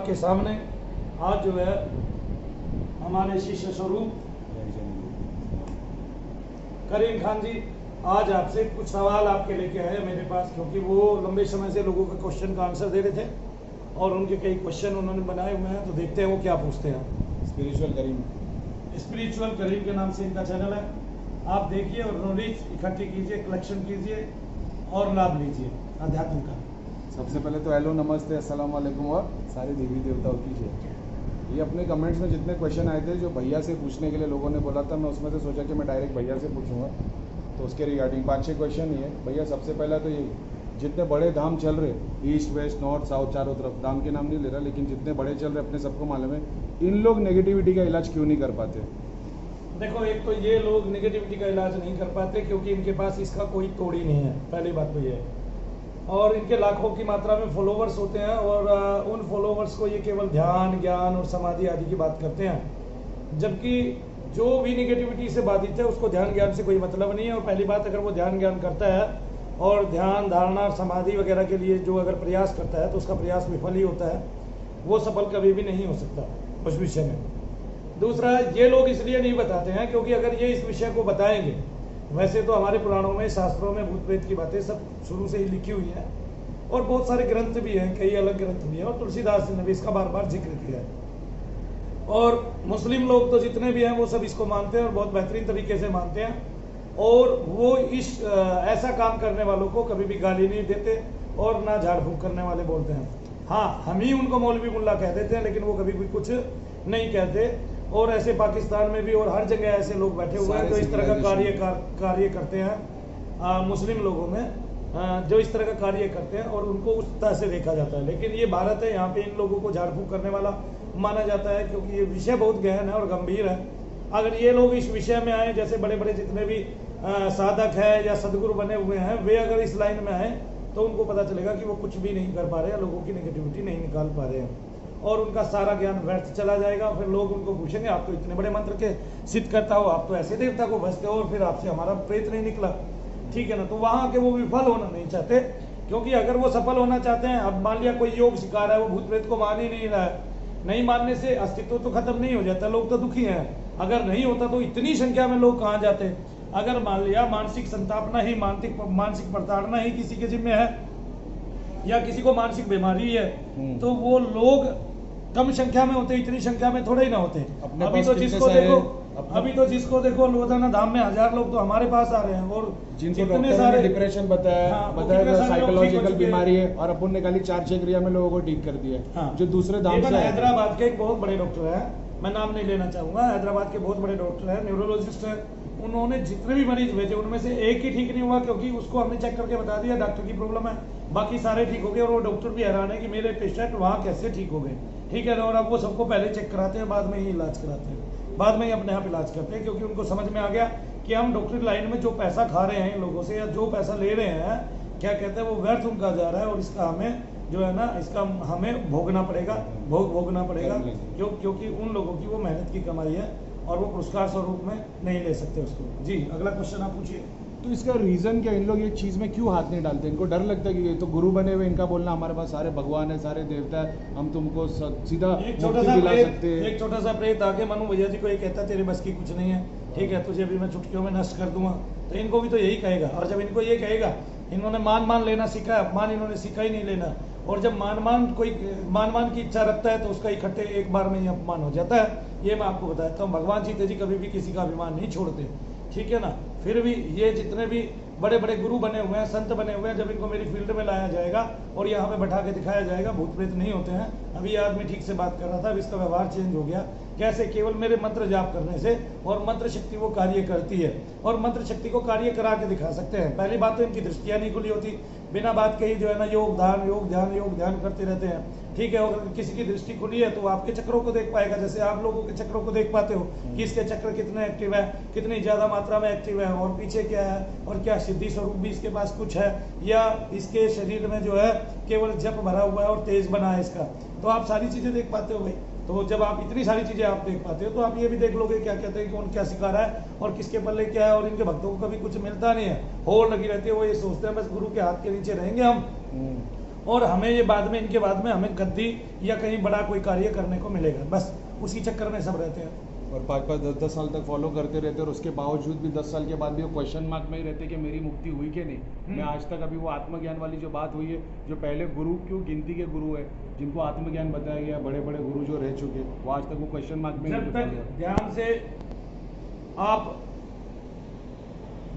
आपके सामने आज जो है हमारे शिष्य स्वरूप करीम खान जी आज आपसे कुछ सवाल आपके लेके आए हैं मेरे पास, क्योंकि वो लंबे समय से लोगों के क्वेश्चन का आंसर दे रहे थे और उनके कई क्वेश्चन उन्होंने बनाए हुए हैं, तो देखते हैं वो क्या पूछते हैं। स्पिरिचुअल करीम के नाम से इनका चैनल है, आप देखिए और नॉलेज इकट्ठी कीजिए, कलेक्शन कीजिए और लाभ लीजिए अध्यात्म का। सबसे पहले तो हेलो, नमस्ते, अस्सलाम वालेकुम और सारे देवी देवताओं की जय। ये अपने कमेंट्स में जितने क्वेश्चन आए थे जो भैया से पूछने के लिए लोगों ने बोला था, मैं उसमें से सोचा कि मैं डायरेक्ट भैया से पूछूंगा, तो उसके रिगार्डिंग 5-6 क्वेश्चन ही है। भैया सबसे पहला तो ये जितने बड़े धाम चल रहे ईस्ट वेस्ट नॉर्थ साउथ चारों तरफ, धाम के नाम नहीं ले रहा, लेकिन जितने बड़े चल रहे अपने सबको मालूम है, इन लोग नेगेटिविटी का इलाज क्यों नहीं कर पाते? देखो, एक तो ये लोग नेगेटिविटी का इलाज नहीं कर पाते क्योंकि इनके पास इसका कोई तोड़ ही नहीं है, पहली बात तो ये है। और इनके लाखों की मात्रा में फॉलोवर्स होते हैं और उन फॉलोवर्स को ये केवल ध्यान, ज्ञान और समाधि आदि की बात करते हैं, जबकि जो भी नेगेटिविटी से बाधित है उसको ध्यान ज्ञान से कोई मतलब नहीं है। और पहली बात, अगर वो ध्यान ज्ञान करता है और ध्यान धारणा समाधि वगैरह के लिए जो अगर प्रयास करता है तो उसका प्रयास विफल ही होता है, वो सफल कभी भी नहीं हो सकता उस विषय में। दूसरा, ये लोग इसलिए नहीं बताते हैं क्योंकि अगर ये इस विषय को बताएंगे, वैसे तो हमारे पुराणों में, शास्त्रों में भूत प्रेत की बातें सब शुरू से ही लिखी हुई है और बहुत सारे ग्रंथ भी हैं, कई अलग ग्रंथ भी हैं और तुलसीदास जी ने भी इसका बार बार जिक्र किया है। और मुस्लिम लोग तो जितने भी हैं वो सब इसको मानते हैं और बहुत बेहतरीन तरीके से मानते हैं और वो इस ऐसा काम करने वालों को कभी भी गाली नहीं देते और ना झाड़ फूंक करने वाले बोलते हैं। हाँ, हम ही उनको मौलवी मुल्ला कह देते हैं, लेकिन वो कभी भी कुछ नहीं कहते। और ऐसे पाकिस्तान में भी और हर जगह ऐसे लोग बैठे हुए हैं जो इस तरह का कार्य करते हैं, मुस्लिम लोगों में जो इस तरह का कार्य करते हैं और उनको उस तरह से देखा जाता है। लेकिन ये भारत है, यहाँ पे इन लोगों को झाड़ फूंक करने वाला माना जाता है क्योंकि ये विषय बहुत गहन है और गंभीर है। अगर ये लोग इस विषय में आए, जैसे बड़े बड़े जितने भी साधक है या सदगुरु बने हुए हैं, वे अगर इस लाइन में आए तो उनको पता चलेगा कि वो कुछ भी नहीं कर पा रहे हैं, लोगों की नेगेटिविटी नहीं निकाल पा रहे हैं और उनका सारा ज्ञान व्यर्थ चला जाएगा। फिर लोग उनको पूछेंगे, आप तो इतने बड़े मंत्र के सिद्ध करता हो, आप तो ऐसे देवता को भजते हो और फिर आपसे हमारा प्रेत नहीं निकला, ठीक है ना। तो वहां के वो विफल होना नहीं चाहते, क्योंकि अगर वो सफल होना चाहते हैं, अब मान लिया कोई योग सिखा रहा है, वो भूत प्रेत को मान ही नहीं रहा है, नहीं मानने से अस्तित्व तो खत्म नहीं हो जाता, लोग तो दुखी हैं। अगर नहीं होता तो इतनी संख्या में लोग कहाँ जाते। अगर मान लिया मानसिक संतापना ही, मानसिक प्रताड़ना ही किसी के जिम्मे है या किसी को मानसिक बीमारी है, तो वो लोग कम संख्या में होते, इतनी संख्या में थोड़े ही ना होते। अभी तो जिसको देखो रोजाना धाम में 1000 लोग तो हमारे पास आ रहे हैं और जिनको डॉक्टर ने डिप्रेशन बताया साइकोलॉजिकल बीमारी है और अपन ने खाली 4-6 क्रिया में लोगों को ठीक कर दिया। जो दूसरे धाम से हैदराबाद के एक बहुत बड़े डॉक्टर है, मैं नाम नहीं लेना चाहूंगा, हैदराबाद के बहुत बड़े डॉक्टर है, न्यूरोलॉजिस्ट है, उन्होंने जितने भी मरीज भेजे उनमें से एक ही ठीक नहीं हुआ, क्योंकि उसको हमने चेक करके बता दिया डॉक्टर की प्रॉब्लम है, बाकी सारे ठीक हो गए। और वो डॉक्टर भी हैरान है कि मेरे पेशेंट वहाँ कैसे ठीक हो गए, ठीक है ना। और अब वो सबको पहले चेक कराते हैं, बाद में ही इलाज कराते हैं, बाद में ही अपने आप इलाज करते हैं, क्योंकि उनको समझ में आ गया कि हम डॉक्टरी लाइन में जो पैसा खा रहे हैं इन लोगों से या जो पैसा ले रहे हैं, क्या कहते हैं, वो व्यर्थ उनका जा रहा है और इसका हमें जो है ना, इसका हमें भोगना पड़ेगा, भोगना पड़ेगा, क्योंकि उन लोगों की वो मेहनत की कमाई है और वो पुरस्कार स्वरूप में नहीं ले सकते उसको। जी, अगला क्वेश्चन आप पूछिए। तो इसका रीजन क्या, इन लोग ये चीज में क्यों हाथ नहीं डालते? इनको डर लगता है कि ये तो गुरु बने हुए, इनका बोलना हमारे पास सारे भगवान है, सारे देवता है, हम तुमको सीधा मुक्ति दिला सकते हैं। एक छोटा सा प्रेत आके मनु भैया जी को ये कहता तेरे बस की कुछ नहीं है, ठीक है, तुझे भी मैं चुटकियों में नष्ट कर दूंगा, तो इनको भी तो यही कहेगा। और जब इनको ये कहेगा, इन्होंने मान लेना सीखा है, अपमान इन्होंने सीखा ही नहीं लेना। और जब कोई मान की इच्छा रखता है तो उसका इकट्ठे एक बार में ही अपमान हो जाता है। ये मैं आपको बताता हूँ, भगवान सीते जी कभी भी किसी का अभिमान नहीं छोड़ते, ठीक है ना। फिर भी ये जितने भी बड़े बड़े गुरु बने हुए हैं, संत बने हुए हैं, जब इनको मेरी फील्ड में लाया जाएगा और यहाँ पे बैठा के दिखाया जाएगा, भूत प्रेत नहीं होते हैं। अभी ये आदमी ठीक से बात कर रहा था, अब इसका व्यवहार चेंज हो गया। कैसे? केवल मेरे मंत्र जाप करने से, और मंत्र शक्ति वो कार्य करती है और मंत्र शक्ति को कार्य करा के दिखा सकते हैं। पहली बात तो इनकी दृष्टियाँ नहीं खुली होती, बिना बात कही जो है ना योग ध्यान करते रहते हैं, ठीक है। और किसी की दृष्टि खुली है तो वो आपके चक्रों को देख पाएगा, जैसे आप लोगों के चक्रों को देख पाते हो कि इसके चक्र कितने एक्टिव है, कितनी ज्यादा मात्रा में एक्टिव है और पीछे क्या है, और क्या सिद्धि स्वरूप भी इसके पास कुछ है, या इसके शरीर में जो है केवल जप भरा हुआ है और तेज बना है इसका, तो आप सारी चीजें देख पाते हो भाई। तो जब आप इतनी सारी चीजें आप देख पाते हो तो आप ये भी देख लोगे क्या कहते हैं, कौन क्या सिखा रहा है और किसके पल्ले क्या है। और इनके भक्तों को कभी कुछ मिलता नहीं है, होड़ लगी रहती है, वो ये सोचते हैं बस गुरु के हाथ के नीचे रहेंगे हम और हमें ये बाद में, इनके बाद में हमें गद्दी या कहीं बड़ा कोई कार्य करने को मिलेगा, बस उसी चक्कर में सब रहते हैं। और 5-5 10-10 साल तक फॉलो करते रहते और उसके बावजूद भी 10 साल के बाद भी वो क्वेश्चन मार्क में ही रहते कि मेरी मुक्ति हुई कि नहीं। मैं आज तक अभी वो आत्मज्ञान वाली जो बात हुई है, जो पहले गुरु क्यों गिनती के गुरु है जिनको आत्मज्ञान बताया गया, बड़े बड़े गुरु जो रह चुके, वो आज तक वो क्वेश्चन मार्क में जब तक ध्यान से आप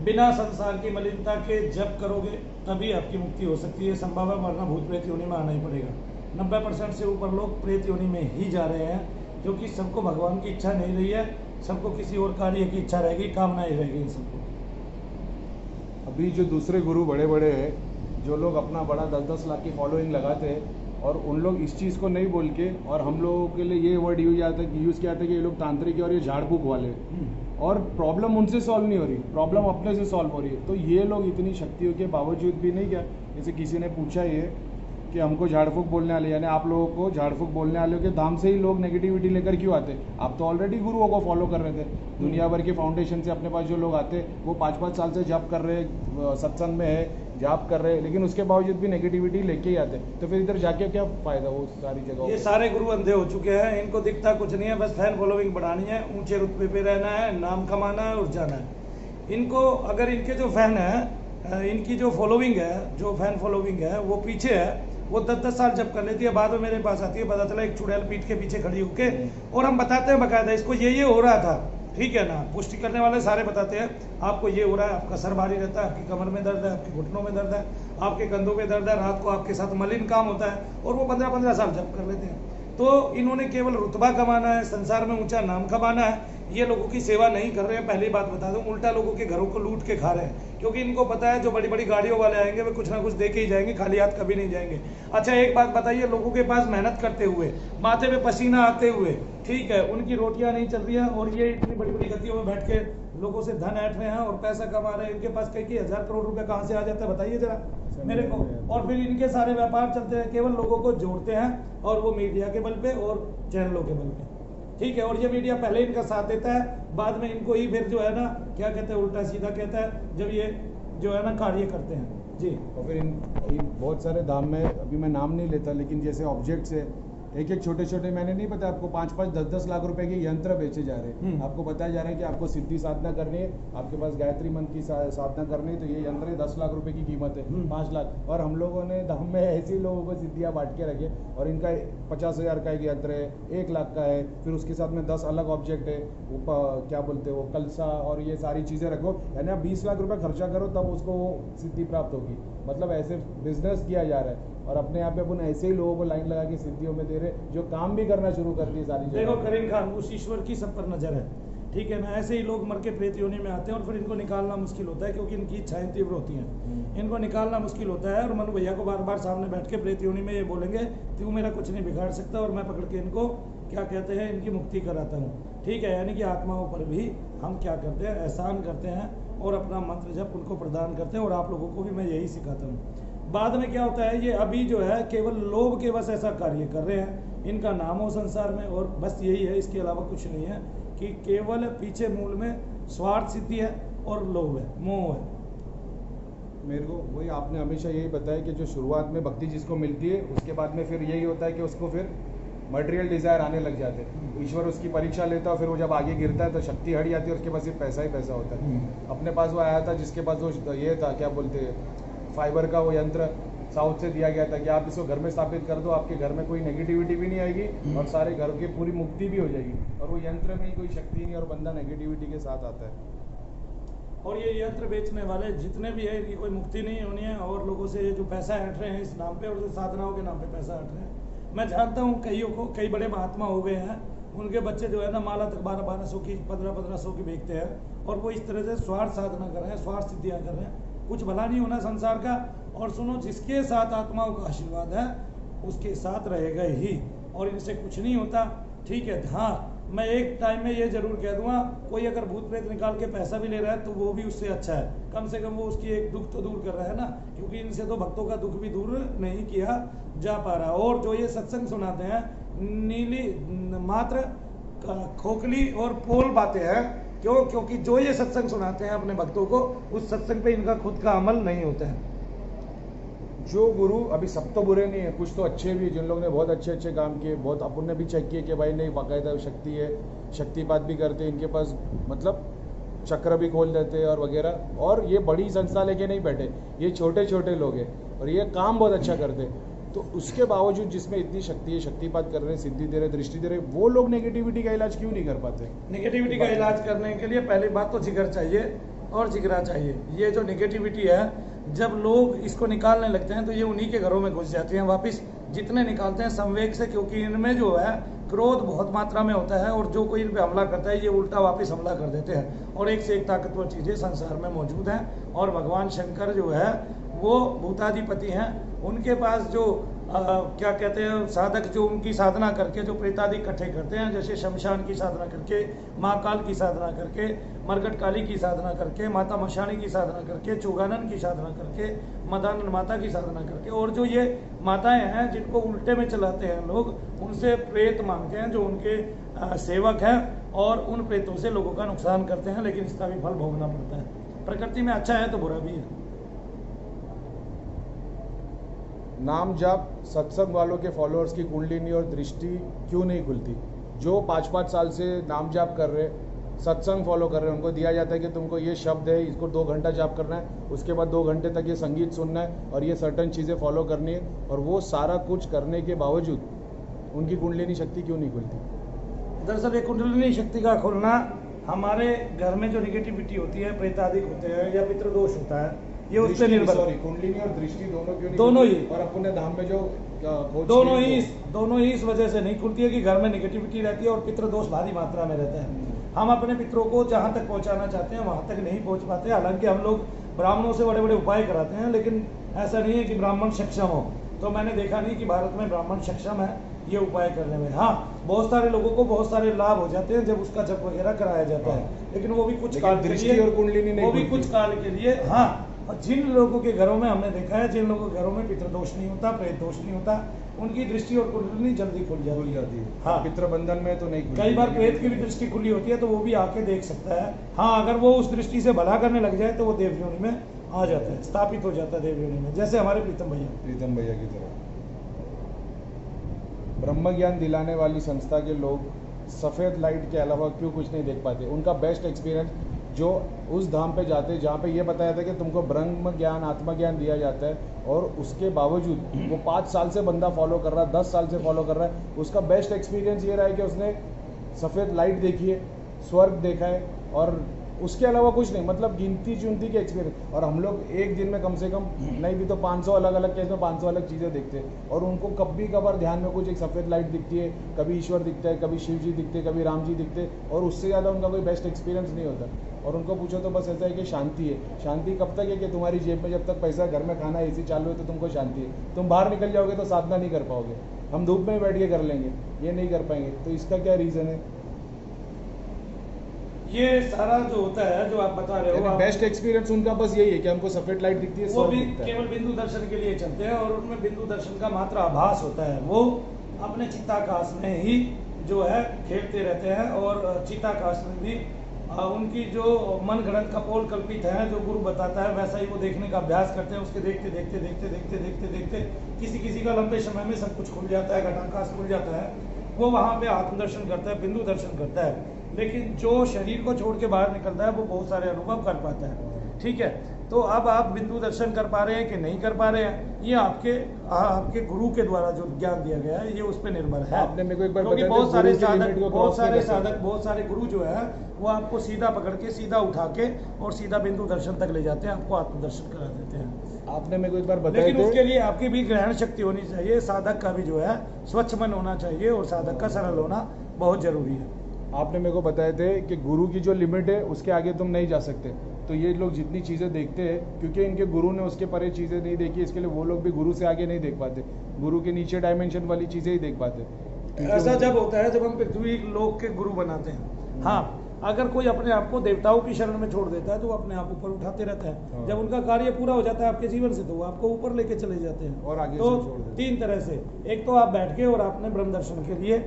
बिना संसार की मलिनता के जप करोगे तभी आपकी मुक्ति हो सकती है। संभव है, वरना भूत प्रेत योनि में आना ही पड़ेगा। 90% से ऊपर लोग प्रेत योनि में ही जा रहे हैं, क्योंकि सबको भगवान की इच्छा नहीं रही है, सबको किसी और कार्य की इच्छा रहेगी, कामना ही रहेगी इन सबको। अभी जो दूसरे गुरु बड़े बड़े हैं, जो लोग अपना बड़ा 10-10 लाख की फॉलोइंग लगाते हैं और उन लोग इस चीज़ को नहीं बोल के, और हम लोगों के लिए ये वर्ड यूज़ किया जाता है कि ये लोग तांत्रिक है और ये झाड़ फूक वाले, और प्रॉब्लम उनसे सॉल्व नहीं हो रही, प्रॉब्लम अपने से सॉल्व हो रही है। तो ये लोग इतनी शक्तियों के बावजूद भी नहीं, क्या जैसे किसी ने पूछा ये कि हमको झाड़ फूक बोलने वाले, यानी आप लोगों को झाड़ फूक बोलने वाले के दाम से ही लोग नेगेटिविटी लेकर क्यों आते? आप तो ऑलरेडी गुरुओं को फॉलो कर रहे थे। दुनिया भर के फाउंडेशन से अपने पास जो लोग आते, वो 5-5 साल से जॉब कर रहे, सत्संग में है, जॉब कर रहे, लेकिन उसके बावजूद भी नेगेटिविटी लेके ही आते। तो फिर इधर जाके क्या फायदा? वो सारी जगह ये सारे गुरु अंधे हो चुके हैं, इनको दिखता कुछ नहीं है, बस फैन फॉलोइंग बढ़ानी है, ऊंचे रुतबे पे रहना है, नाम कमाना है और जाना है। इनको अगर इनके जो फैन है, इनकी जो फॉलोइंग है, जो फैन फॉलोइंग है वो पीछे है, वो 10-10 साल जब कर लेती है, बाद में मेरे पास आती है, पता चला एक चुड़ैल पीठ के पीछे खड़ी होके, और हम बताते हैं बकायदा इसको ये हो रहा था, ठीक है ना। पुष्टि करने वाले सारे बताते हैं आपको ये हो रहा है, आपका सर भारी रहता है, आपकी कमर में दर्द है, आपके घुटनों में दर्द है, आपके कंधों में दर्द है, रात को आपके साथ मलिन काम होता है, और वो 15-15 साल जब कर लेते हैं। तो इन्होंने केवल रुतबा कमाना है, संसार में ऊंचा नाम कमाना है, ये लोगों की सेवा नहीं कर रहे हैं। पहली बात बता दूं, उल्टा लोगों के घरों को लूट के खा रहे हैं, क्योंकि इनको पता है जो बड़ी बड़ी गाड़ियों वाले आएंगे वे कुछ ना कुछ दे के ही जाएंगे, खाली हाथ कभी नहीं जाएंगे। अच्छा एक बात बताइए, लोगों के पास मेहनत करते हुए, माथे पे पसीना आते हुए, ठीक है, उनकी रोटियां नहीं चल रही है, और ये इतनी बड़ी बड़ी गतियों में बैठ के लोगों से धन ऐंठ रहे हैं और पैसा कमा रहे हैं, इनके पास कई 1000 करोड़ रुपए कहाँ से आ जाता है बताइए जरा मेरे को। और फिर इनके सारे व्यापार चलते हैं, केवल लोगों को जोड़ते हैं, और वो मीडिया के बल पे और चैनलों के बल पे, ठीक है। और ये मीडिया पहले इनका साथ देता है, बाद में इनको ही फिर जो है ना, क्या कहते हैं, उल्टा सीधा कहता है जब ये जो है ना कार्य करते हैं जी। और फिर इन बहुत सारे दाम में, अभी मैं नाम नहीं लेता, लेकिन जैसे ऑब्जेक्ट्स है, एक एक छोटे छोटे, मैंने नहीं पता आपको 5-5 10-10 लाख रुपए के यंत्र बेचे जा रहे हैं। आपको बताया जा रहा है कि आपको सिद्धि साधना करनी है, आपके पास गायत्री मंत्र की साधना करनी है, तो ये यंत्र है, 10 लाख रुपए की कीमत है, 5 लाख। और हम लोगों ने दाम में ऐसे लोगों को सिद्धियाँ बांट के रखे, और इनका 50,000 का एक यंत्र है, 1 लाख का है, फिर उसके साथ में 10 अलग ऑब्जेक्ट है, वो क्या बोलते हैं वो कलसा, और ये सारी चीज़ें रखो, यानी आप 20 लाख रुपये खर्चा करो तब उसको वो सिद्धि प्राप्त होगी। मतलब ऐसे बिजनेस किया जा रहा है, और अपने यहाँ पे अपन ऐसे ही लोगों को लाइन लगा के सिद्धियों में दे रहे, जो काम भी करना शुरू कर दिए सारी। देखो करीम खान, उस ईश्वर की सब पर नजर है, ठीक है ना। ऐसे ही लोग मर के प्रेत योनि में आते हैं, और फिर इनको निकालना मुश्किल होता है, क्योंकि इनकी इच्छाएं तीव्र होती हैं, इनको निकालना मुश्किल होता है। और मनु भैया को बार बार सामने बैठ के प्रेत योनि में ये बोलेंगे तू मेरा कुछ नहीं बिगाड़ सकता, और मैं पकड़ के इनको क्या कहते हैं, इनकी मुक्ति कराता हूँ, ठीक है। यानी कि आत्माओं पर भी हम क्या करते हैं, एहसान करते हैं, और अपना मंत्र जप उनको प्रदान करते हैं, और आप लोगों को भी मैं यही सिखाता हूँ। बाद में क्या होता है, ये अभी जो है केवल लोभ के बस ऐसा कार्य कर रहे हैं, इनका नाम हो संसार में, और बस यही है, इसके अलावा कुछ नहीं है, कि केवल पीछे मूल में स्वार्थ सिद्धि है और लोभ है, मोह है। मेरे को वही आपने हमेशा यही बताया कि जो शुरुआत में भक्ति जिसको मिलती है, उसके बाद में फिर यही होता है कि उसको फिर मटेरियल डिजायर आने लग जाते हैं। ईश्वर उसकी परीक्षा लेता है, फिर वो जब आगे गिरता है तो शक्ति हट जाती है, उसके पास सिर्फ पैसा ही पैसा होता है। अपने पास वो आया था जिसके पास वो ये था, क्या बोलते हैं, फाइबर का वो यंत्र साउथ से दिया गया था कि आप इसको घर में स्थापित कर दो, आपके घर में कोई नेगेटिविटी भी नहीं आएगी, और सारे घर की पूरी मुक्ति भी हो जाएगी। और वो यंत्र में ही कोई शक्ति नहीं, और बंदा नेगेटिविटी के साथ आता है। और ये यंत्र बेचने वाले जितने भी है, इनकी कोई मुक्ति नहीं होनी है, और लोगों से जो पैसा हट रहे हैं इस नाम पे, और जो साधनाओं के नाम पे पैसा हट रहे हैं। मैं जानता हूँ कईयों को, कई बड़े महात्मा हो गए हैं, उनके बच्चे जो है ना माला तक 1200 की 1500 की बेचते हैं, और वो इस तरह से स्वार्थ साधना कर रहे हैं, स्वार्थ सिद्धियाँ कर रहे हैं। कुछ भला नहीं होना संसार का। और सुनो, जिसके साथ आत्माओं का आशीर्वाद है उसके साथ रहेगा ही, और इनसे कुछ नहीं होता, ठीक है। हाँ, मैं एक टाइम में ये जरूर कह दूंगा, कोई अगर भूत प्रेत निकाल के पैसा भी ले रहा है तो वो भी उससे अच्छा है, कम से कम वो उसकी एक दुख तो दूर कर रहा है ना, क्योंकि इनसे तो भक्तों का दुख भी दूर नहीं किया जा पा रहा। और जो ये सत्संग सुनाते हैं, नीली मात्र खोखली और पोल बातें हैं। क्यों? क्योंकि जो ये सत्संग सुनाते हैं अपने भक्तों को, उस सत्संग पे इनका खुद का अमल नहीं होता है। जो गुरु अभी सब तो बुरे नहीं है, कुछ तो अच्छे भी, जिन लोगों ने बहुत अच्छे अच्छे काम किए, बहुत अपन ने भी चेक किए कि भाई नहीं बाकायदा शक्ति है, शक्तिपात भी करते हैं, इनके पास मतलब चक्र भी खोल देते हैं और वगैरह। और ये बड़ी संस्था लेके नहीं बैठे, ये छोटे छोटे लोग हैं और ये काम बहुत अच्छा करते हैं। तो उसके बावजूद जिसमें इतनी शक्ति है, शक्तिपात कर रहे हैं, सिद्धि दे रहे, दृष्टि दे रहे, वो लोग नेगेटिविटी का इलाज क्यों नहीं कर पाते? नेगेटिविटी का इलाज करने के लिए पहली बात तो जिगर चाहिए और जिगरा चाहिए। ये जो नेगेटिविटी है, जब लोग इसको निकालने लगते हैं तो ये उन्हीं के घरों में घुस जाती हैं वापस, जितने निकालते हैं संवेग से, क्योंकि इनमें जो है क्रोध बहुत मात्रा में होता है और जो कोई इन पे हमला करता है ये उल्टा वापस हमला कर देते हैं। और एक से एक ताकतवर चीज़ें संसार में मौजूद हैं और भगवान शंकर जो है वो भूताधिपति हैं। उनके पास जो क्या कहते हैं साधक, जो उनकी साधना करके जो प्रेतादि इकट्ठे करते हैं, जैसे शमशान की साधना करके, महाकाल की साधना करके, मरगट काली की साधना करके, माता मशानी की साधना करके, चुगानन की साधना करके, मदानन माता की साधना करके, और जो ये माताएं हैं जिनको उल्टे में चलाते हैं लोग, उनसे प्रेत मांगते हैं जो उनके सेवक हैं और उन प्रेतों से लोगों का नुकसान करते हैं, लेकिन इसका भी फल भोगना पड़ता है। प्रकृति में अच्छा है तो बुरा भी है। नाम जाप सत्संग वालों के फॉलोअर्स की कुंडलिनी और दृष्टि क्यों नहीं खुलती? जो 5-5 साल से नाम जाप कर रहे, सत्संग फॉलो कर रहे हैं, उनको दिया जाता है कि तुमको ये शब्द है, इसको 2 घंटा जाप करना है, उसके बाद 2 घंटे तक ये संगीत सुनना है और ये सर्टन चीज़ें फॉलो करनी है, और वो सारा कुछ करने के बावजूद उनकी कुंडलिनी शक्ति क्यों नहीं खुलती? दरअसल ये कुंडलिनी शक्ति का खुलना हमारे घर में जो निगेटिविटी होती है, प्रेतादिक होते हैं या पितृदोष होता है, ये उस पर निर्भर। सॉरी, कुंडलिनी और दृष्टि दोनों क्यों नहीं? दोनों ही। और अपने धाम में जो दोनों ही इस वजह से नहीं खुलती है कि घर में निगेटिविटी रहती है और पितृदोष भारी मात्रा में रहता है। हम अपने पितरों को जहाँ तक पहुँचाना चाहते हैं वहाँ तक नहीं पहुँच पाते। हालांकि हम लोग ब्राह्मणों से बड़े बड़े उपाय कराते हैं, लेकिन ऐसा नहीं है कि ब्राह्मण सक्षम हो। तो मैंने देखा नहीं कि भारत में ब्राह्मण सक्षम है ये उपाय करने में। हाँ, बहुत सारे लोगों को बहुत सारे लाभ हो जाते हैं जब उसका जप वगैरह कराया जाता है, लेकिन वो भी कुछ काल के लिए, और कुंडलिनी नहीं, वो भी कुछ काल के लिए। हाँ, और जिन लोगों के घरों में हमने देखा है, जिन लोगों के घरों में पितृदोष नहीं होता, प्रेत दोष नहीं होता, उनकी दृष्टि और कुंडलिनी जल्दी खुल जाती है। हाँ, पितृबंधन में तो नहीं खुलती। कई बार प्रेत की भी दृष्टि खुली होती है तो वो भी आके देख सकता है। हाँ, अगर वो उस दृष्टि से भला करने लग जाए तो वो देवयोनि में आ जाता है, स्थापित हो जाता है देवयोनि में, जैसे हमारे प्रीतम भैया की तरह। ब्रह्म ज्ञान दिलाने वाली संस्था के लोग सफ़ेद लाइट के अलावा क्यों कुछ नहीं देख पाते? उनका बेस्ट एक्सपीरियंस जो उस धाम पे जाते जहाँ पे ये बताया था कि तुमको ब्रह्म ज्ञान, आत्मा ज्ञान दिया जाता है, और उसके बावजूद वो 5 साल से बंदा फॉलो कर रहा है, 10 साल से फॉलो कर रहा है, उसका बेस्ट एक्सपीरियंस ये रहा है कि उसने सफ़ेद लाइट देखी है, स्वर्ग देखा है, और उसके अलावा कुछ नहीं, मतलब गिनती चुनती के एक्सपीरियंस। और हम लोग एक दिन में कम से कम नहीं भी तो 500 अलग अलग केस में 500 अलग चीज़ें देखते हैं, और उनको कभी कभार ध्यान में कुछ एक सफ़ेद लाइट दिखती है, कभी ईश्वर दिखता है, कभी शिव जी दिखते हैं, कभी राम जी दिखते हैं, और उससे ज़्यादा उनका कोई बेस्ट एक्सपीरियंस नहीं होता। और उनको पूछो तो बस ऐसा है कि शांति है। शांति कब तक है कि तुम्हारी जेब में जब तक पैसा, घर में खाना, एसी चालू है तो तुमको शांति है। तुम बाहर निकल जाओगे तो साधना नहीं कर पाओगे। हम धूप में बैठ के कर लेंगे, ये नहीं कर पाएंगे। तो इसका क्या रीज़न है? ये सारा जो होता है जो आप बता रहे हो, बेस्ट एक्सपीरियंस उनका बस यही है कि हमको सफेद लाइट दिखती है, वो भी केवल बिंदु दर्शन के लिए चलते हैं, और उनमें बिंदु दर्शन का मात्र आभास होता है। वो अपने चित्ताकाश में ही जो है खेलते रहते हैं, और चित्ताकाश में भी उनकी जो मन गणत कपोल कल्पित है, जो गुरु बताता है वैसा ही वो देखने का अभ्यास करते हैं। उसके देखते देखते देखते देखते देखते देखते किसी किसी का लंबे समय में सब कुछ खुल जाता है, घटाकाश खुल जाता है, वो वहाँ पे आत्मदर्शन करता है, बिंदु दर्शन करता है। लेकिन जो शरीर को छोड़ के बाहर निकलता है वो बहुत सारे अनुभव कर पाता है। ठीक है, तो अब आप बिंदु दर्शन कर पा रहे हैं कि नहीं कर पा रहे हैं, ये आपके गुरु के द्वारा जो ज्ञान दिया गया है ये उस पर निर्भर है। आपने मेरे को एक बार क्योंकि बताया बहुत सारे साधक, बहुत सारे गुरु जो है वो आपको सीधा पकड़ के, सीधा उठा के और सीधा बिंदु दर्शन तक ले जाते हैं, आपको आत्मदर्शन करा देते हैं। आपने मेरे को एक बार बताया, लेकिन उसके लिए आपकी भी ग्रहण शक्ति होनी चाहिए, साधक का भी जो है स्वच्छ मन होना चाहिए, और साधक का सरल होना बहुत जरूरी है। आपने मेरे को बताए थे कि गुरु की जो लिमिट है उसके आगे तुम नहीं जा सकते। तो ये लोग जितनी चीज़ें देखते हैं, क्योंकि इनके गुरु ने उसके परे चीज़ें नहीं देखी, इसके लिए वो लोग भी गुरु से आगे नहीं देख पाते, गुरु के नीचे डायमेंशन वाली चीज़ें ही देख पाते। ऐसा जब होता है जब हम पृथ्वी लोक के गुरु बनाते हैं। हाँ, अगर कोई अपने आप को देवताओं की शरण में छोड़ देता है तो वो अपने आप ऊपर उठाते रहता है। हाँ। जब उनका कार्य पूरा हो जाता है आपके जीवन से, तो वो आपको ऊपर लेके चले जाते हैं। और आगे तो से छोड़ देते हैं। 3 तरह से, एक तो आप बैठ के और आपने ब्रह्म दर्शन के लिए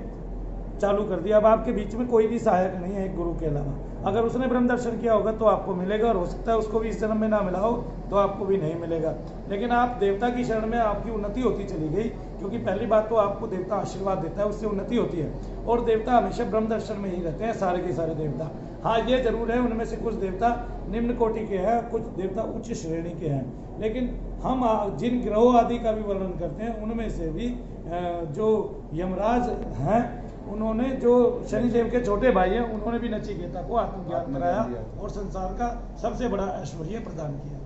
चालू कर दिया, अब आपके बीच में कोई भी सहायक नहीं है एक गुरु के अलावा। अगर उसने ब्रह्म दर्शन किया होगा तो आपको मिलेगा, और हो सकता है उसको भी इस जन्म में ना मिला हो तो आपको भी नहीं मिलेगा। लेकिन आप देवता की शरण में आपकी उन्नति होती चली गई, क्योंकि पहली बात तो आपको देवता आशीर्वाद देता है, उससे उन्नति होती है। और देवता हमेशा ब्रह्म दर्शन में ही रहते हैं, सारे के सारे देवता। हाँ, ये जरूर है उनमें से कुछ देवता निम्न कोटि के हैं, कुछ देवता उच्च श्रेणी के हैं। लेकिन हम जिन ग्रहों आदि का भी वर्णन करते हैं उनमें से भी जो यमराज हैं, उन्होंने जो शनिदेव के छोटे भाई हैं, उन्होंने भी नचिकेता को आत्मज्ञान कराया और संसार का सबसे बड़ा ऐश्वर्य प्रदान किया।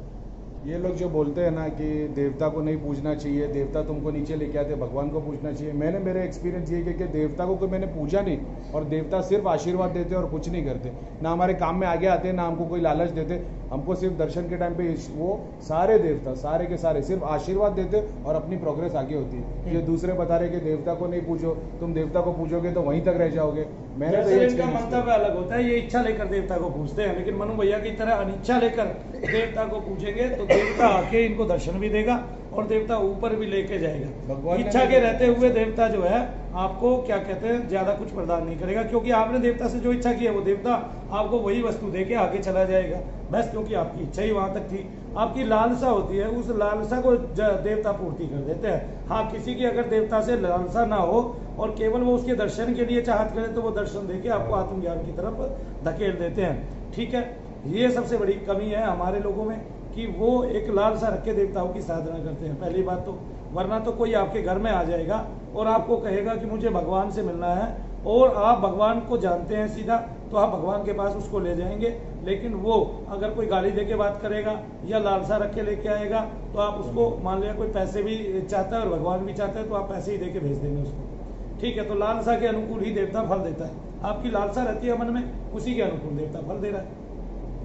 ये लोग जो बोलते हैं ना कि देवता को नहीं पूजना चाहिए, देवता तुमको नीचे लेके आते, भगवान को पूछना चाहिए। मैंने मेरे एक्सपीरियंस ये कि देवता को कोई मैंने पूजा नहीं, और देवता सिर्फ आशीर्वाद देते और कुछ नहीं करते, ना हमारे काम में आगे आते, ना हमको कोई लालच देते। हमको सिर्फ दर्शन के टाइम पे वो सारे देवता सारे के सारे सिर्फ आशीर्वाद देते और अपनी प्रोग्रेस आगे होती है। ये दूसरे बता रहे कि देवता को नहीं पूछो, तुम देवता को पूछोगे तो वहीं तक रह जाओगे। मैंने तो ये इनका मंतव्य अलग होता है, ये इच्छा लेकर देवता को पूछते हैं, लेकिन मनु भैया की तरह अनिच्छा लेकर देवता को पूछेंगे तो देवता आके इनको दर्शन भी देगा और देवता ऊपर भी लेके जाएगा। इच्छा के रहते हुए देवता जो है आपको क्या कहते हैं ज्यादा कुछ प्रदान नहीं करेगा, क्योंकि आपने देवता से जो इच्छा की है वो देवता आपको वही वस्तु देके आगे चला जाएगा बस, क्योंकि आपकी इच्छा ही वहां तक थी। आपकी लालसा होती है, उस लालसा को देवता पूर्ति कर देते हैं। हाँ, किसी की अगर देवता से लालसा ना हो और केवल वो उसके दर्शन के लिए चाहत करे तो वो दर्शन देके आपको आत्मज्ञान की तरफ धकेल देते हैं। ठीक है, ये सबसे बड़ी कमी है हमारे लोगों में कि वो एक लालसा रख के देवताओं की साधना करते हैं, पहली बात तो। वरना तो कोई आपके घर में आ जाएगा और आपको कहेगा कि मुझे भगवान से मिलना है, और आप भगवान को जानते हैं सीधा, तो आप भगवान के पास उसको ले जाएंगे। लेकिन वो अगर कोई गाली देके बात करेगा या लालसा रख के लेके आएगा तो आप उसको, मान लिया कोई पैसे भी चाहता है और भगवान भी चाहता है, तो आप पैसे ही देके भेज देंगे उसको। ठीक है, तो लालसा के अनुकूल ही देवता फल देता है। आपकी लालसा रहती है मन में, उसी के अनुकूल देवता फल दे रहा है।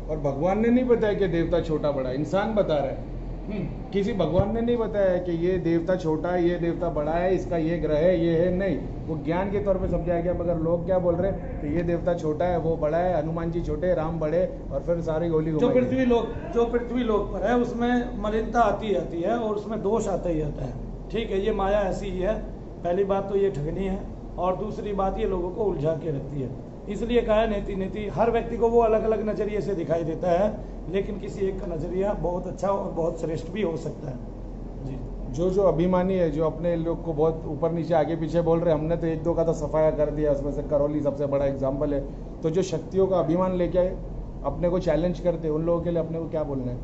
और भगवान ने नहीं बताया कि देवता छोटा बड़ा, इंसान बता रहा है। किसी भगवान ने नहीं बताया कि ये देवता छोटा है, ये देवता बड़ा है, इसका ये ग्रह है, ये है, नहीं। वो ज्ञान के तौर पे समझाया गया। मगर लोग क्या बोल रहे हैं कि ये देवता छोटा है, वो बड़ा है, हनुमान जी छोटे, राम बड़े, और फिर सारी गोली जो पृथ्वी लोक पर है उसमें मलिनता आती है और उसमें दोष आता ही आता है। ठीक है, ये माया ऐसी ही है। पहली बात तो ये ठगनी है, और दूसरी बात ये लोगों को उलझा के रखती है। इसलिए कहा है नेति नेति, हर व्यक्ति को वो अलग अलग नजरिए से दिखाई देता है, लेकिन किसी एक का नजरिया बहुत अच्छा और बहुत श्रेष्ठ भी हो सकता है। जी, जो अभिमानी है, जो अपने लोग को बहुत ऊपर नीचे आगे पीछे बोल रहे हैं, हमने तो एक दो का तो सफाया कर दिया, उसमें से करौली सबसे बड़ा एग्जाम्पल है। तो जो शक्तियों का अभिमान लेके आए, अपने को चैलेंज करते, उन लोगों के लिए अपने को क्या बोलना है?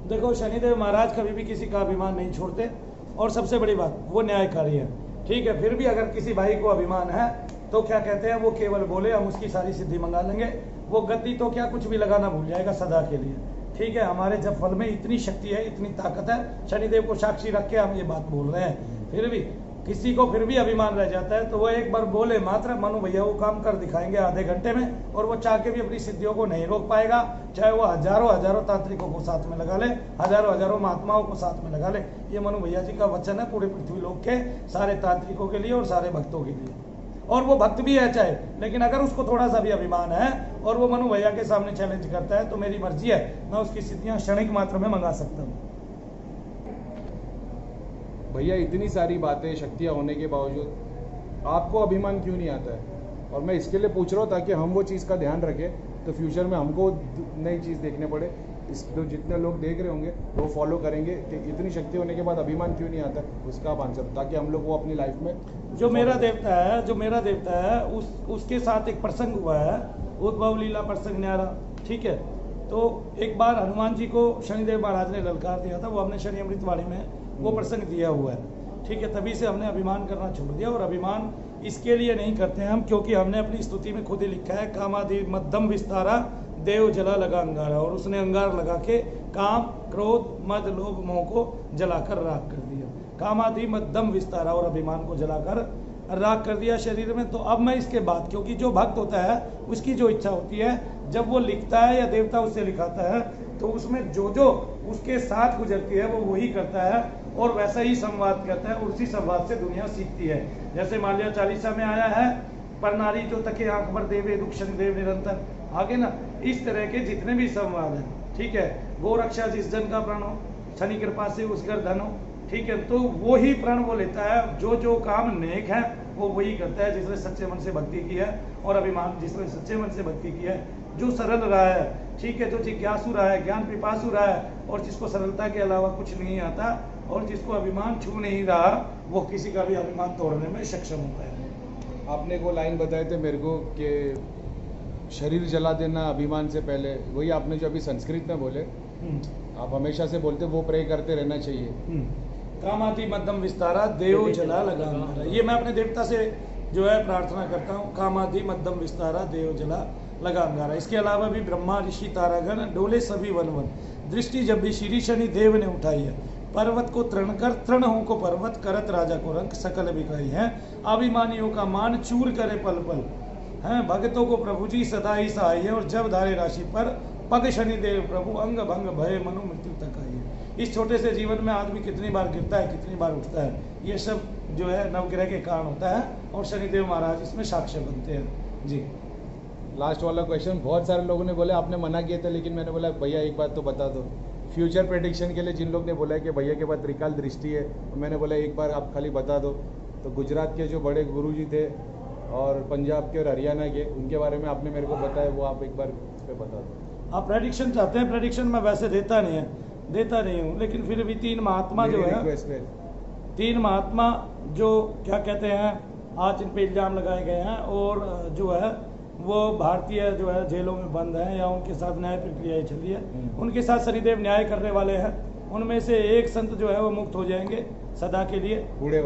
देखो, शनिदेव महाराज कभी भी किसी का अभिमान नहीं छोड़ते, और सबसे बड़ी बात वो न्यायकारी है। ठीक है, फिर भी अगर किसी भाई को अभिमान है तो क्या कहते हैं, वो केवल बोले हम उसकी सारी सिद्धि मंगा लेंगे, वो गद्दी तो क्या कुछ भी लगाना भूल जाएगा सदा के लिए। ठीक है, हमारे जब फल में इतनी शक्ति है, इतनी ताकत है, शनिदेव को साक्षी रख के हम ये बात बोल रहे हैं, फिर भी किसी को फिर भी अभिमान रह जाता है तो वो एक बार बोले मात्र, मनु भैया वो काम कर दिखाएंगे आधे घंटे में, और वो चाह के भी अपनी सिद्धियों को नहीं रोक पाएगा। चाहे वो हजारों तांत्रिकों को साथ में लगा ले, हजारों महात्माओं को साथ में लगा ले। ये मनु भैया जी का वचन है पूरे पृथ्वी लोक के सारे तांत्रिकों के लिए और सारे भक्तों के लिए। और वो भक्त भी है चाहे, लेकिन अगर उसको थोड़ा सा भी अभिमान है और वो मनु भैया के सामने चैलेंज करता है तो मेरी मर्जी है, मैं उसकी सिद्धियां क्षणिक मात्र में मंगा सकता हूँ। भैया इतनी सारी बातें, शक्तियाँ होने के बावजूद आपको अभिमान क्यों नहीं आता है? और मैं इसके लिए पूछ रहा हूँ ताकि हम वो चीज़ का ध्यान रखें, तो फ्यूचर में हमको नई चीज़ देखने पड़े। इस जो जितने लोग देख रहे होंगे वो फॉलो करेंगे कि इतनी शक्ति होने के बाद अभिमान क्यों नहीं आता, उसका आप आंसर, ताकि हम लोग वो अपनी लाइफ में। जो मेरा देवता है उसके साथ एक प्रसंग हुआ है, उद्भव लीला प्रसंग न्यारा। ठीक है, तो एक बार हनुमान जी को शनिदेव महाराज ने ललकार दिया था, वो हमने शनि अमृत वाणी में वो प्रसंग दिया हुआ है। ठीक है, तभी से हमने अभिमान करना छोड़ दिया, और अभिमान इसके लिए नहीं करते हैं हम, क्योंकि हमने अपनी स्तुति में खुद ही लिखा है, कामादि मध्यम विस्तारा देव जला लगा अंगारा, और उसने अंगार लगा के काम क्रोध मद लोभ मोह को जलाकर राख कर दिया। कामादि मध्यम विस्तारा, और अभिमान को जलाकर राख कर दिया शरीर में। तो अब मैं इसके बाद, क्योंकि जो भक्त होता है उसकी जो इच्छा होती है, जब वो लिखता है या देवता उससे लिखाता है, तो उसमें जो उसके साथ गुजरती है वो वही करता है और वैसा ही संवाद करता है, और उसी संवाद से दुनिया सीखती है। जैसे मान लिया 40 में आया है, पर नारी जो तके आंख भर देवे दुख शनिदेव निरंतर, आगे ना इस तरह के जितने भी संवाद हैं। ठीक है, गो रक्षा जिस जन का प्राण हो, शनि कृपा से उस घर धन हो। ठीक है, तो वो ही प्रण वो लेता है, जो काम नेक है वो वही करता है, जिसने सच्चे मन से भक्ति की है। और अभिमान जिसने सच्चे मन से भक्ति की है जो सरल रहा है, ठीक है, जो जिज्ञासु रहा है, ज्ञान पिपासु रहा है, और जिसको सरलता के अलावा कुछ नहीं आता, और जिसको अभिमान छू नहीं रहा, वो किसी का भी अभिमान तोड़ने में सक्षम होता है। आपने को लाइन बताए थे मेरे को कि शरीर जला देना अभिमान से पहले, वही आपने जो अभी संस्कृत में बोले, आप हमेशा से बोलते वो प्रे करते रहना चाहिए। कामाति मध्यम विस्तारा देव जला लगाना, ये मैं अपने देवता से जो है प्रार्थना करता हूँ। कामादि मध्यम विस्तारा देव जला लगा अंगारा। इसके अलावा भी ब्रह्मा ऋषि तारागण डोले सभी वन वन, दृष्टि जब भी श्री शनि देव ने उठाई है, पर्वत को तृण कर तृण हो को पर्वत करत राजा को रंग सकल बिकाई है, अभिमानियों का मान चूर करे पल पल हैं, भक्तों को प्रभु जी सदा ही सहाय है, और जब धारे राशि पर पग शनि देव प्रभु अंग भंग भय मनु मृत्यु तक आई है। इस छोटे से जीवन में आदमी कितनी बार गिरता है, कितनी बार उठता है, ये सब जो है नवग्रह के कारण होता है, और शनिदेव महाराज इसमें साक्ष्य बनते हैं जी। लास्ट वाला क्वेश्चन, बहुत सारे लोगों ने बोला आपने मना किए थे, लेकिन मैंने बोला भैया एक बात तो बता दो, फ्यूचर प्रेडिक्शन के लिए जिन लोग ने बोला है कि भैया के पास त्रिकाल दृष्टि है, तो मैंने बोला एक बार आप खाली बता दो। तो गुजरात के जो बड़े गुरु जी थे और पंजाब के और हरियाणा के, उनके बारे में आपने मेरे को बताया, वो आप एक बार इस पर बता दो। आप प्रेडिक्शन चाहते हैं? प्रेडिक्शन मैं वैसे देता नहीं हूँ, लेकिन फिर भी तीन महात्मा जो है, तीन महात्मा जो क्या कहते हैं, आज इन पे इल्जाम लगाए गए हैं, और जो है वो भारतीय जो है जेलों में बंद हैं, या उनके साथ न्याय प्रक्रिया चल रही है, उनके साथ शनिदेव न्याय करने वाले हैं। उनमें से एक संत जो है वो मुक्त हो जाएंगे सदा के लिए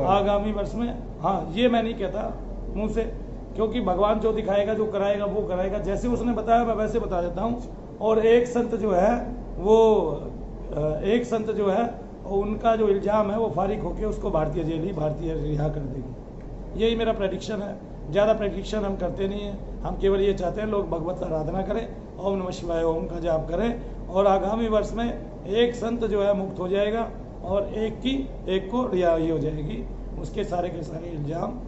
आगामी वर्ष में। हाँ, ये मैं नहीं कहता मुंह से, क्योंकि भगवान जो दिखाएगा, जो कराएगा वो कराएगा, जैसे उसने बताया मैं वैसे बता देता हूँ। और एक संत जो है उनका जो इल्जाम है वो फारिग होकर उसको भारतीय जेल ही भारतीय रिहा कर देगी। यही मेरा प्रेडिक्शन है। ज़्यादा प्रेडिक्शन हम करते नहीं हैं, हम केवल ये चाहते हैं लोग भगवत आराधना करें, ओम नमः शिवाय ओम का जाप करें, और आगामी वर्ष में एक संत जो है मुक्त हो जाएगा, और एक को रिहाई हो जाएगी, उसके सारे के सारे इल्जाम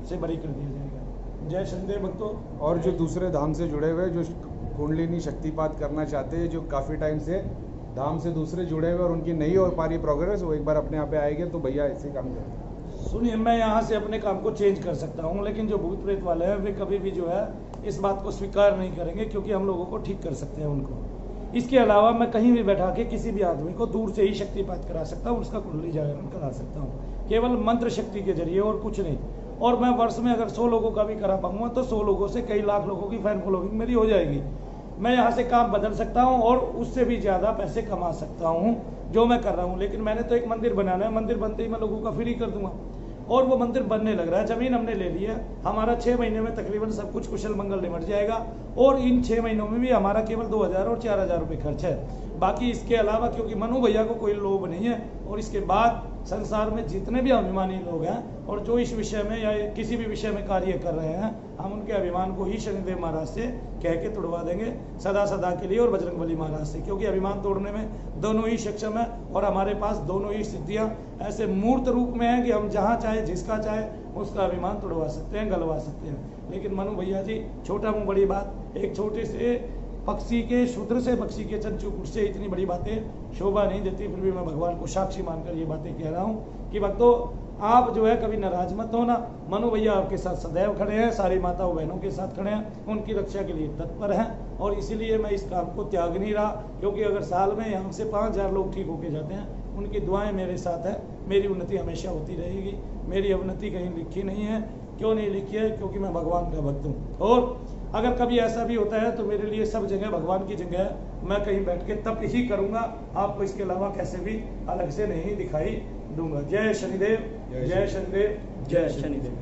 से बरी कर दिया जाएगा। जय शनिदेव भक्तों। और जो दूसरे धाम से जुड़े हुए, जो कुंडलिनी शक्तिपात करना चाहते हैं, जो काफ़ी टाइम से धाम से दूसरे जुड़े हुए और उनकी नहीं हो पा रही प्रोग्रेस, वो एक बार अपने यहाँ पे आएंगे तो भैया ऐसे काम करते हैं। सुनिए, मैं यहाँ से अपने काम को चेंज कर सकता हूँ, लेकिन जो भूत प्रेत वाले हैं वे कभी भी जो है इस बात को स्वीकार नहीं करेंगे, क्योंकि हम लोगों को ठीक कर सकते हैं उनको। इसके अलावा मैं कहीं भी बैठा के किसी भी आदमी को दूर से ही शक्तिपात करा सकता हूँ, उसका कुंडली जागरण करा सकता हूँ, केवल मंत्र शक्ति के जरिए और कुछ नहीं। और मैं वर्ष में अगर 100 लोगों का भी करा पाऊंगा तो 100 लोगों से कई लाख लोगों की फैन फॉलोइंग मेरी हो जाएगी। मैं यहाँ से काम बदल सकता हूँ और उससे भी ज़्यादा पैसे कमा सकता हूँ, जो मैं कर रहा हूँ। लेकिन मैंने तो एक मंदिर बनाना है, मंदिर बनते ही मैं लोगों का फ्री कर दूंगा, और वो मंदिर बनने लग रहा है। जमीन हमने ले ली है, हमारा 6 महीने में तकरीबन सब कुछ कुशल मंगल निमट जाएगा, और इन 6 महीनों में भी हमारा केवल 2000 और 4000 रुपये खर्च है। बाकी इसके अलावा, क्योंकि मनु भैया को कोई लोभ नहीं है, और इसके बाद संसार में जितने भी अभिमानी लोग हैं और जो इस विषय में या किसी भी विषय में कार्य कर रहे हैं, हम उनके अभिमान को ही शनिदेव महाराज से कह के तोड़वा देंगे सदा सदा के लिए, और बजरंगबली महाराज से, क्योंकि अभिमान तोड़ने में दोनों ही सक्षम है, और हमारे पास दोनों ही सिद्धियां ऐसे मूर्त रूप में हैं कि हम जहाँ चाहे जिसका चाहे उसका अभिमान तोड़वा सकते हैं, गलवा सकते हैं। लेकिन मनु भैया जी, छोटा मुँह बड़ी बात, एक छोटे से पक्षी के शूद्र से पक्षी के चंचुकुट से इतनी बड़ी बातें शोभा नहीं देती। फिर भी मैं भगवान को साक्षी मानकर ये बातें कह रहा हूँ कि भक्तों, आप जो है कभी नाराज मत होना। मनु भैया आपके साथ सदैव खड़े हैं, सारी माताओं बहनों के साथ खड़े हैं, उनकी रक्षा के लिए तत्पर हैं, और इसीलिए मैं इस काम को त्याग नहीं रहा। क्योंकि अगर साल में यहाँ से 5000 लोग ठीक होके जाते हैं, उनकी दुआएं मेरे साथ है, मेरी उन्नति हमेशा होती रहेगी। मेरी अवनति कहीं लिखी नहीं है। क्यों नहीं लिखी है? क्योंकि मैं भगवान का भक्त हूँ। और अगर कभी ऐसा भी होता है तो मेरे लिए सब जगह भगवान की जगह है। मैं कहीं बैठ के तप ही करूँगा, आपको इसके अलावा कैसे भी अलग से नहीं दिखाई दूंगा। जय शनिदेव, जय शनिदेव, जय शनिदेव।